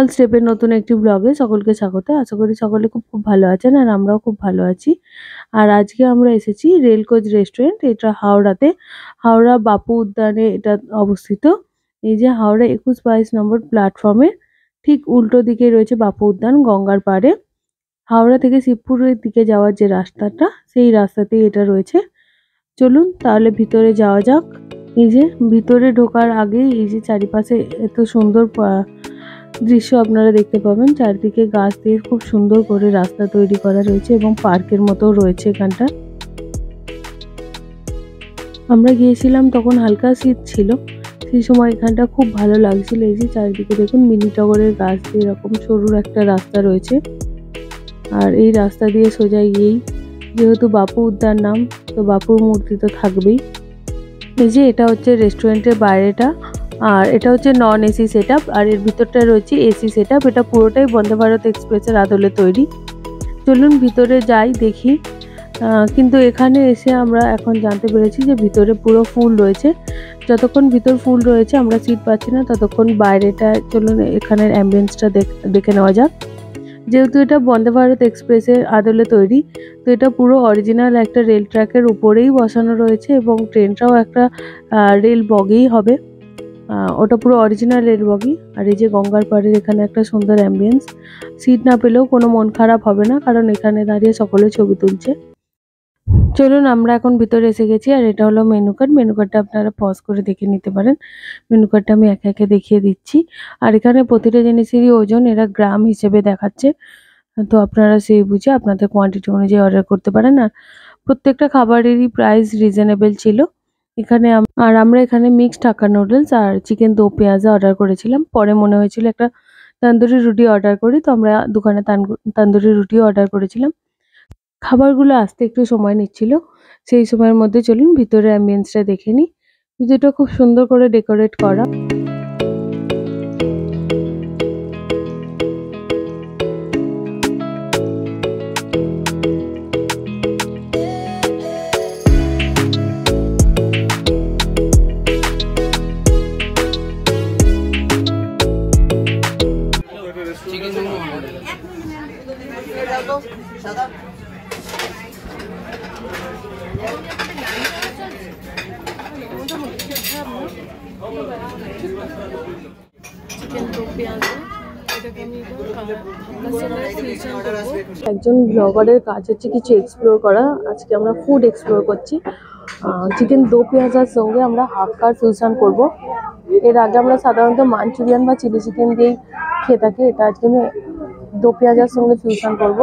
Small স্টেপের নতুন একটি ব্লগে সকলকে স্বাগত। আশা করি সকলে খুব খুব ভালো আছেন আর আমরাও খুব ভালো আছি। আর আজকে আমরা এসেছি রেলকোচ রেস্টুরেন্ট। এটা হাওড়াতে, হাওড়া বাপু উদ্যানে এটা অবস্থিত। এই যে হাওড়া ২১-২২ নম্বর প্ল্যাটফর্মে ঠিক উল্টো দিকে রয়েছে বাপু উদ্যান, গঙ্গার পাড়ে। হাওড়া থেকে শিবপুরের দিকে যাওয়ার যে রাস্তাটা, সেই রাস্তাতেই এটা রয়েছে। চলুন তাহলে ভিতরে যাওয়া যাক। এই যে ভিতরে ঢোকার আগে এই যে চারিপাশে এত সুন্দর দৃশ্য আপনারা দেখতে পাবেন। চারদিকে গাছ দিয়ে খুব সুন্দর করে রাস্তা তৈরি করা রয়েছে এবং পার্কের মতো রয়েছে এখানটা। আমরা গিয়েছিলাম তখন হালকা শীত ছিল, সেই সময় এখানটা খুব ভালো লাগছিল। এই যে চারিদিকে দেখুন মিনি টগরের গাছ দিয়ে এরকম সরুর একটা রাস্তা রয়েছে। আর এই রাস্তা দিয়ে সোজা গিয়েই, যেহেতু বাপু উদ্যান নাম, তো বাপুর মূর্তি তো থাকবেই। এই যে এটা হচ্ছে রেস্টুরেন্টের বাইরেটা, আর এটা হচ্ছে নন এসি সেট আপ, আর এর ভিতরটা রয়েছে এসি সেট আপ। এটা পুরোটাই বন্দে ভারত এক্সপ্রেসের আদলে তৈরি। চলুন ভিতরে যাই দেখি। কিন্তু এখানে এসে আমরা এখন জানতে পেরেছি যে ভিতরে পুরো ফুল রয়েছে। যতক্ষণ ভিতর ফুল রয়েছে আমরা সিট পাচ্ছি না, ততক্ষণ বাইরেটা চলুন এখানের অ্যাম্বিয়েন্সটা দেখে নেওয়া যাক। যেহেতু এটা বন্দে ভারত এক্সপ্রেসের আদলে তৈরি, তো এটা পুরো অরিজিনাল একটা রেল ট্র্যাকের উপরেই বসানো রয়েছে এবং ট্রেনটাও একটা রেল বগিই হবে। ওটা পুরো অরিজিনাল রেল বগি। আর এই যে গঙ্গার পাড়ের এখানে একটা সুন্দর অ্যাম্বিয়েন্স। সিট না পেলেও কোনো মন খারাপ হবে না, কারণ এখানে দাঁড়িয়ে সকলে ছবি তুলছে। চলুন আমরা এখন ভিতরে এসে গেছি, আর এটা হলো মেনু কার্ড। মেনু কার্ডটা আপনারা পজ করে দেখে নিতে পারেন। মেনু কার্ডটা আমি একে একে দেখিয়ে দিচ্ছি। আর এখানে প্রতিটা জিনিসেরই ওজন এরা গ্রাম হিসেবে দেখাচ্ছে, তো আপনারা সেই বুঝে আপনাদের কোয়ান্টিটি অনুযায়ী অর্ডার করতে পারেন। আর প্রত্যেকটা খাবারেরই প্রাইস রিজনেবল ছিল এখানে। আর আমরা এখানে মিক্সড হাক্কা নুডলস আর চিকেন দো পেঁয়াজা অর্ডার করেছিলাম। পরে মনে হয়েছিল একটা তন্দুরি রুটি অর্ডার করি, তো আমরা দোকানে তন্দুরি রুটিও অর্ডার করেছিলাম। খাবারগুলো আসতে একটু সময় নিচ্ছিল, সেই সময়ের মধ্যে চলুন ভিতরে অ্যাম্বিয়েন্সটা দেখে নিই। ভিতরটা খুব সুন্দর করে ডেকোরেট করা। একজন ব্লগারের কাজ হচ্ছে কিছু এক্সপ্লোর করা। আজকে আমরা ফুড এক্সপ্লোর করছি। চিকেন দো পেঁয়াজার সঙ্গে আমরা হাক্কার ফিউশন করব। এর আগে আমরা সাধারণত মাঞ্চুরিয়ান বা চিলি চিকেন দিয়েই খেয়ে থাকি। এটা আজকে আমি দো পেঁয়াজার সঙ্গে ফিউশন করব।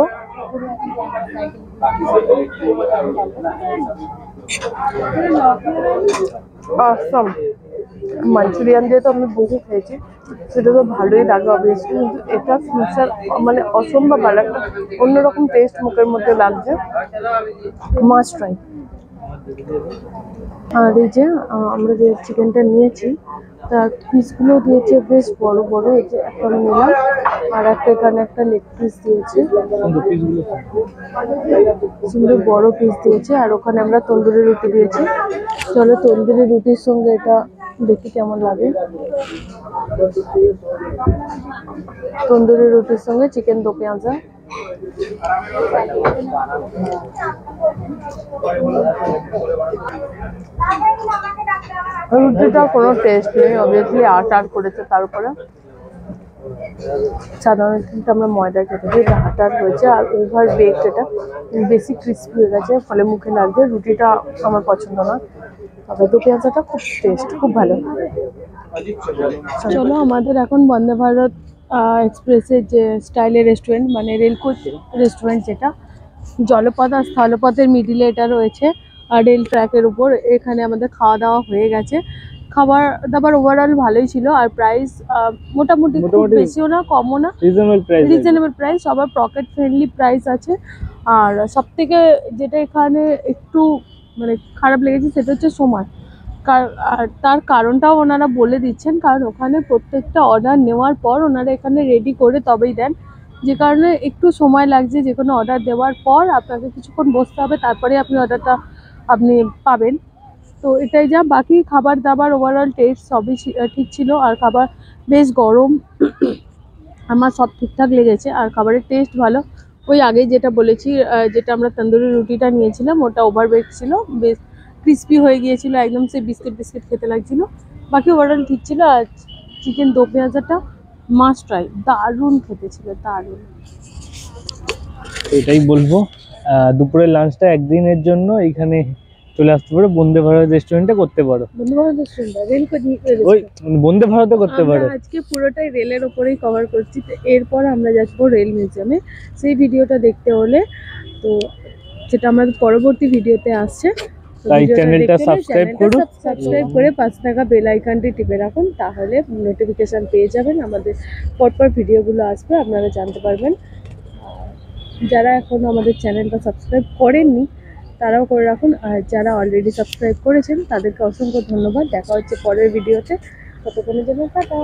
অসম। মাঞ্চুরিয়ান দিয়ে তো আমি বহু খেয়েছি, সেটা তো ভালোই লাগে অবভিয়াসলি, কিন্তু এটা ফিউচার মানে অসম্ভব ভালো একটা অন্যরকম টেস্ট মুখের মধ্যে লাগছে। Must try. আর এই যে আমরা যে চিকেনটা নিয়েছি তার পিসগুলো দিয়েছে বেশ বড় বড়। এই যে একটা আমি নিলাম, আর একটা এখানে একটা লেগ পিস দিয়েছে, সুন্দর বড় পিস দিয়েছে। আর ওখানে আমরা তন্দুরি রুটি দিয়েছি। চলো তন্দুরি রুটির সঙ্গে এটা দেখি কেমন লাগে। তন্দুরি রুটির সঙ্গে চিকেন দো পেঁয়াজা। রুটিটা কোনো টেস্ট নেই, অবভিয়াসলি আটার করেছে তার উপরে। সাধারণত কিন্তু আমরা ময়দা খেতে দিই, এটা আটার হয়েছে আর ওভার বেকড, এটা বেশি ক্রিস্পি হয়ে গেছে, ফলে মুখে লাগছে। রুটিটা আমার পছন্দ না, তবে দো পেঁয়াজাটা খুব টেস্ট, খুব ভালো। চলো আমাদের এখন বন্দে ভারত এক্সপ্রেসের যে স্টাইলের রেস্টুরেন্ট, মানে রেলকোচ রেস্টুরেন্ট, যেটা জলপথ আর স্থলপথের মিডিলে এটা রয়েছে আর রেল ট্র্যাকের উপর। এখানে আমাদের খাওয়া দাওয়া হয়ে গেছে। খাবার দাবার ওভারঅল ভালোই ছিল, আর প্রাইস মোটামুটি বেশিও না কমও না, রিজনেবল প্রাইস, সবার পকেট ফ্রেন্ডলি প্রাইস আছে। আর সব থেকে যেটা এখানে একটু মানে খারাপ লেগেছে সেটা হচ্ছে সময়। আর তার কারণটাও ওনারা বলে দিচ্ছেন, কারণ ওখানে প্রত্যেকটা অর্ডার নেওয়ার পর ওনারা এখানে রেডি করে তবেই দেন, যে কারণে একটু সময় লাগছে। যে কোনো অর্ডার দেওয়ার পর আপনাকে কিছুক্ষণ বসতে হবে, তারপরে আপনি অর্ডারটা আপনি পাবেন। তো এটাই যা, বাকি খাবার দাবার ওভারঅল টেস্ট সবই ঠিক ছিল। আর খাবার বেশ গরম, আমার সব ঠিকঠাক লেগেছে আর খাবারের টেস্ট ভালো। ওই আগে যেটা বলেছি, যেটা আমরা তন্দুরি রুটিটা নিয়েছিলাম ওটা ওভারবেক ছিল, বেশ ক্রিস্পি হয়ে গিয়েছিল, একদম সে বিস্কিট বিস্কিট খেতে লাগছিল। বাকি ওভারঅল ঠিক ছিল। আর চিকেন দো পেঁয়াজাটা মাস্ট ট্রাই, দারুণ খেতে ছিল, দারুণ। এটাই বলবো, দুপুরের লাঞ্চটা একদিনের জন্য এইখানে চলে আসতে পারো, বন্দে ভারত রেস্টুরেন্টে করতে পারো। বন্ধু বান্ধব রেস্টুরেন্ট রেল ওই বন্দে ভারতে করতে আমরা পারো। আজকে পুরোটাই রেলের ওপরেই কভার করছি, তো এরপর আমরা যাবো রেল মিউজিয়ামে। সেই ভিডিওটা দেখতে হলে তো যেটা আমাদের পরবর্তী ভিডিওতে আসছে, তাই চ্যানেলটা সাবস্ক্রাইব করুন, সাবস্ক্রাইব করে পাশে থাকা বেল আইকনটি টিপে রাখুন, তাহলে নোটিফিকেশন পেয়ে যাবেন, আমাদের পরপর ভিডিওগুলো আসবে আপনারা জানতে পারবেন। যারা এখনো আমাদের চ্যানেলটা সাবস্ক্রাইব করেননি তারাও করে রাখুন, আর যারা অলরেডি সাবস্ক্রাইব করেছেন তাদেরকে অসংখ্য ধন্যবাদ। দেখা হচ্ছে পরের ভিডিওতে, ততক্ষণের জন্য টাটা।